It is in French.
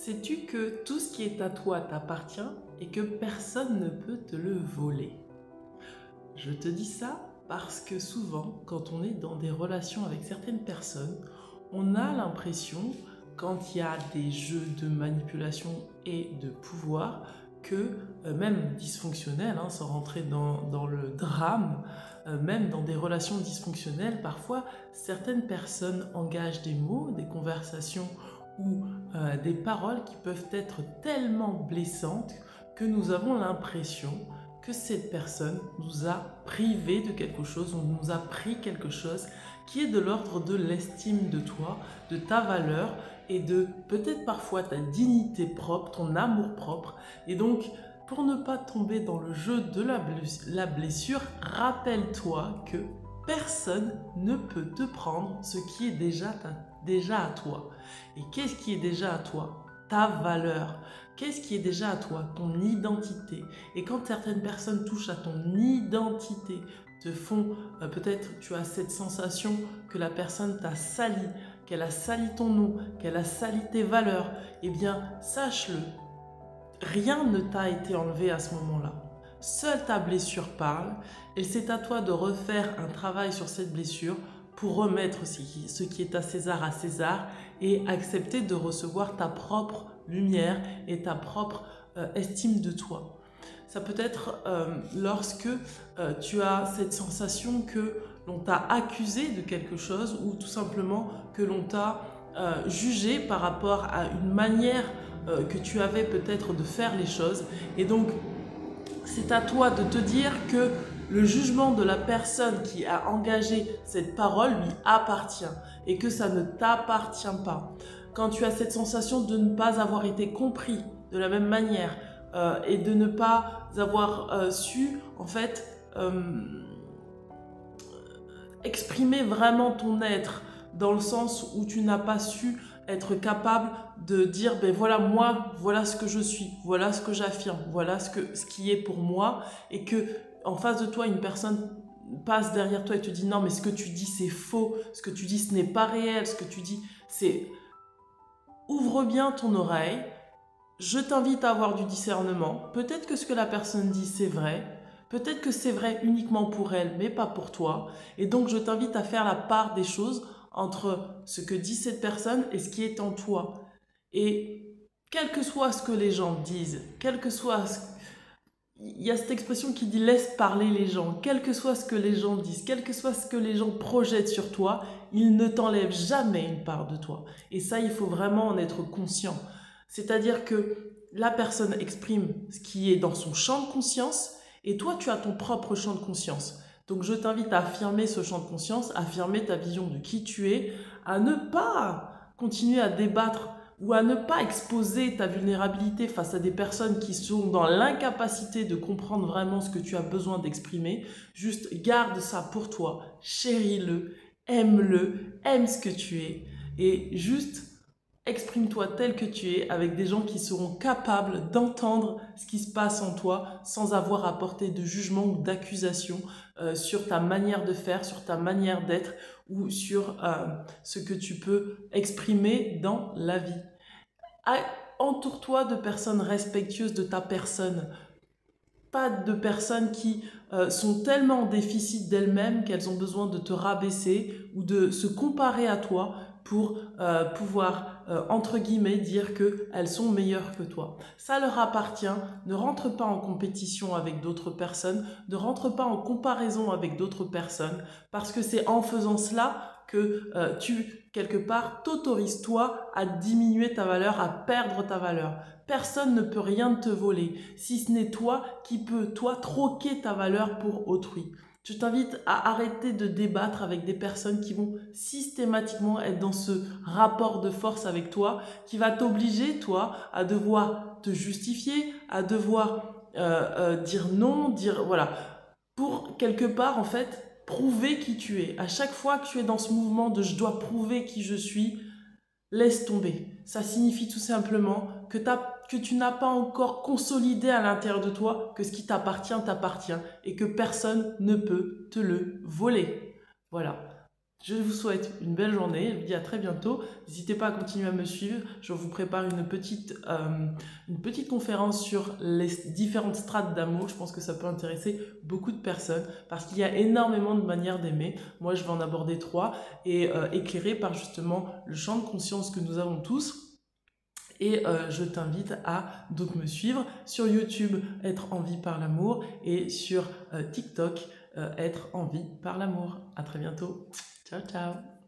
Sais-tu que tout ce qui est à toi t'appartient et que personne ne peut te le voler? Je te dis ça parce que souvent, quand on est dans des relations avec certaines personnes, on a l'impression, quand il y a des jeux de manipulation et de pouvoir, que même dysfonctionnels, sans rentrer dans le drame, même dans des relations dysfonctionnelles, parfois certaines personnes engagent des mots, des conversations ou des paroles qui peuvent être tellement blessantes que nous avons l'impression que cette personne nous a privés de quelque chose, on nous a pris quelque chose qui est de l'ordre de l'estime de toi, de ta valeur et de peut-être parfois ta dignité propre, ton amour propre. Et donc, pour ne pas tomber dans le jeu de la blessure, rappelle-toi que personne ne peut te prendre ce qui est déjà à toi. Et qu'est-ce qui est déjà à toi? Ta valeur. Qu'est-ce qui est déjà à toi? Ton identité. Et quand certaines personnes touchent à ton identité, te font, peut-être tu as cette sensation que la personne t'a sali, qu'elle a sali ton nom, qu'elle a sali tes valeurs, eh bien, sache-le, rien ne t'a été enlevé à ce moment-là. Seule ta blessure parle et c'est à toi de refaire un travail sur cette blessure pour remettre ce qui est à César et accepter de recevoir ta propre lumière et ta propre estime de toi. Ça peut être lorsque tu as cette sensation que l'on t'a accusé de quelque chose ou tout simplement que l'on t'a jugé par rapport à une manière que tu avais peut-être de faire les choses. Et donc, c'est à toi de te dire que le jugement de la personne qui a engagé cette parole lui appartient et que ça ne t'appartient pas. Quand tu as cette sensation de ne pas avoir été compris de la même manière et de ne pas avoir su en fait exprimer vraiment ton être dans le sens où tu n'as pas su être capable de dire ben voilà moi, voilà ce que je suis, voilà ce que j'affirme, voilà ce qui est pour moi et que en face de toi une personne passe derrière toi et te dit non mais ce que tu dis c'est faux, ce que tu dis ce n'est pas réel, ce que tu dis c'est... Ouvre bien ton oreille, je t'invite à avoir du discernement, peut-être que ce que la personne dit c'est vrai, peut-être que c'est vrai uniquement pour elle mais pas pour toi et donc je t'invite à faire la part des choses entre ce que dit cette personne et ce qui est en toi. Et quel que soit ce que les gens disent, quel que soit... Il y a cette expression qui dit laisse parler les gens, quel que soit ce que les gens disent, quel que soit ce que les gens projettent sur toi, ils ne t'enlèvent jamais une part de toi. Et ça, il faut vraiment en être conscient. C'est-à-dire que la personne exprime ce qui est dans son champ de conscience et toi, tu as ton propre champ de conscience. Donc je t'invite à affirmer ce champ de conscience, à affirmer ta vision de qui tu es, à ne pas continuer à débattre ou à ne pas exposer ta vulnérabilité face à des personnes qui sont dans l'incapacité de comprendre vraiment ce que tu as besoin d'exprimer. Juste garde ça pour toi, chéris-le, aime ce que tu es et juste exprime-toi tel que tu es avec des gens qui seront capables d'entendre ce qui se passe en toi sans avoir à porter de jugement ou d'accusation sur ta manière de faire, sur ta manière d'être ou sur ce que tu peux exprimer dans la vie. Entoure-toi de personnes respectueuses de ta personne, pas de personnes qui sont tellement en déficit d'elles-mêmes qu'elles ont besoin de te rabaisser ou de se comparer à toi pour pouvoir, entre guillemets, dire qu'elles sont meilleures que toi. Ça leur appartient, ne rentre pas en compétition avec d'autres personnes, ne rentre pas en comparaison avec d'autres personnes, parce que c'est en faisant cela que tu, quelque part, t'autorises toi à diminuer ta valeur, à perdre ta valeur. Personne ne peut rien te voler, si ce n'est toi qui peux, toi, troquer ta valeur pour autrui. Je t'invite à arrêter de débattre avec des personnes qui vont systématiquement être dans ce rapport de force avec toi, qui va t'obliger, toi, à devoir te justifier, à devoir dire non, dire voilà, pour quelque part, en fait, prouver qui tu es. À chaque fois que tu es dans ce mouvement de je dois prouver qui je suis, laisse tomber. Ça signifie tout simplement que tu n'as pas encore consolidé à l'intérieur de toi que ce qui t'appartient t'appartient et que personne ne peut te le voler. Voilà. Je vous souhaite une belle journée, je vous dis à très bientôt. N'hésitez pas à continuer à me suivre, je vous prépare une petite conférence sur les différentes strates d'amour. Je pense que ça peut intéresser beaucoup de personnes parce qu'il y a énormément de manières d'aimer. Moi, je vais en aborder 3 et éclairé par justement le champ de conscience que nous avons tous. Et je t'invite à donc me suivre sur YouTube, être en vie par l'amour, et sur TikTok, être en vie par l'amour. À très bientôt. Ciao, ciao.